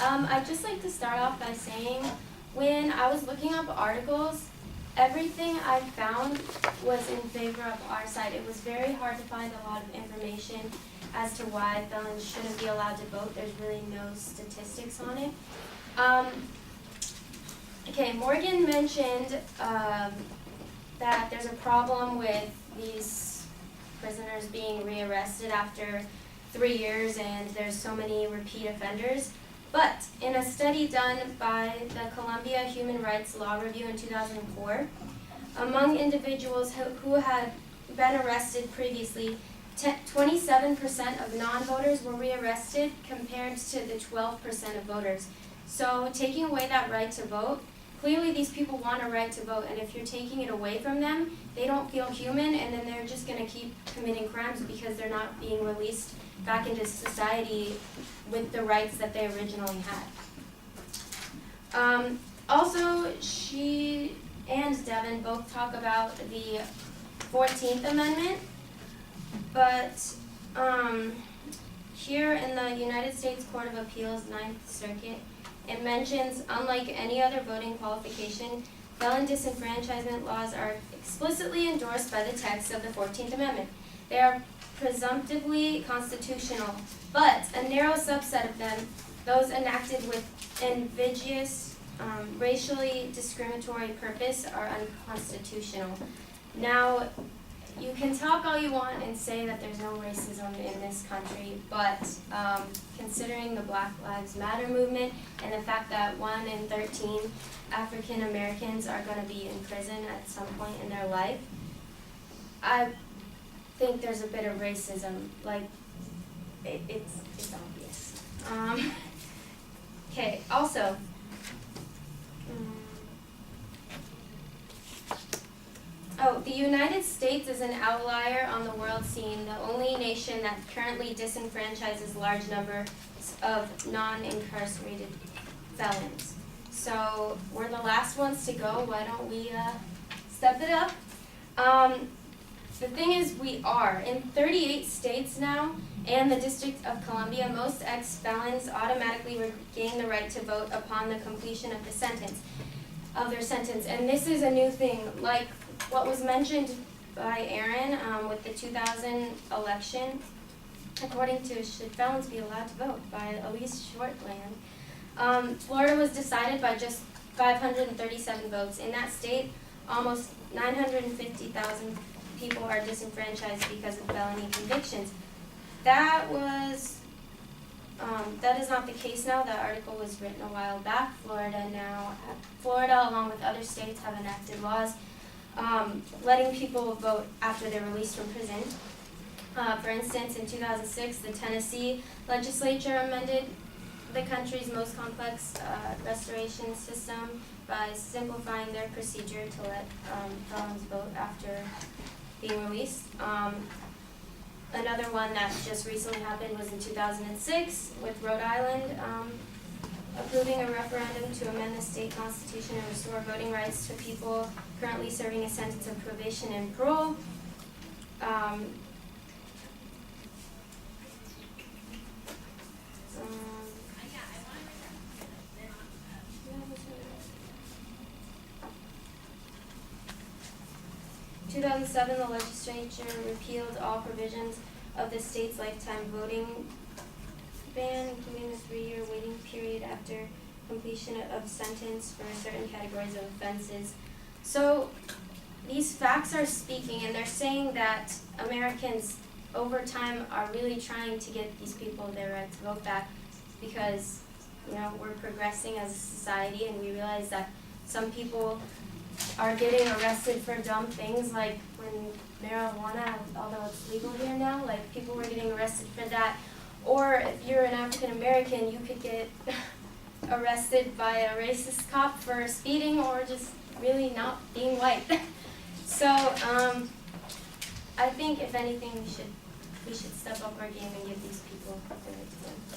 Alright, I'd just like to start off by saying when I was looking up articles, everything I found was in favor of our side. It was very hard to find a lot of information as to why felons shouldn't be allowed to vote. There's really no statistics on it. Okay, Morgan mentioned that there's a problem with these prisoners being rearrested after 3 years and there's so many repeat offenders. But in a study done by the Columbia Human Rights Law Review in 2004, among individuals who had been arrested previously, 27% of non-voters were rearrested compared to the 12% of voters. So taking away that right to vote, clearly these people want a right to vote, and if you're taking it away from them, they don't feel human, and then they're just going to keep committing crimes because they're not being released back into society with the rights that they originally had. Also, she and Devin both talk about the 14th Amendment, but here in the United States Court of Appeals, Ninth Circuit, it mentions, unlike any other voting qualification, felon disenfranchisement laws are explicitly endorsed by the text of the 14th Amendment. They are presumptively constitutional, but a narrow subset of them, those enacted with invidious, racially discriminatory purpose, are unconstitutional. Now, you can talk all you want and say that there's no racism in this country, but considering the Black Lives Matter movement and the fact that 1 in 13 African Americans are going to be in prison at some point in their life, I think there's a bit of racism. Like, it's obvious. Okay, also, the United States is an outlier on the world scene, the only nation that currently disenfranchises large numbers of non-incarcerated felons. So we're the last ones to go. Why don't we step it up? The thing is, we are. In 38 states now, and the District of Columbia, most ex-felons automatically regain the right to vote upon the completion of their sentence. And this is a new thing, like what was mentioned by Aaron with the 2000 election. According to should felons be allowed to vote by Elise Shortland, Florida was decided by just 537 votes. In that state, almost 950,000 people are disenfranchised because of felony convictions. That is not the case now. That article was written a while back. Florida, along with other states, have enacted laws letting people vote after they're released from prison. For instance, in 2006, the Tennessee legislature amended the country's most complex restoration system by simplifying their procedure to let felons vote after being released. Another one that just recently happened was in 2006 with Rhode Island approving a referendum to amend the state constitution and restore voting rights to people currently serving a sentence of probation and parole. 2007, the legislature repealed all provisions of the state's lifetime voting ban, including a 3-year waiting period after completion of sentence for certain categories of offenses. So these facts are speaking, and they're saying that Americans over time are really trying to get these people their right to vote back because, we're progressing as a society, and we realize that some people are getting arrested for dumb things like when marijuana, although it's legal here now, like people were getting arrested for that. Or if you're an African American, you could get arrested by a racist cop for speeding or just really not being white. So I think if anything, we should step up our game and give these people their right to vote.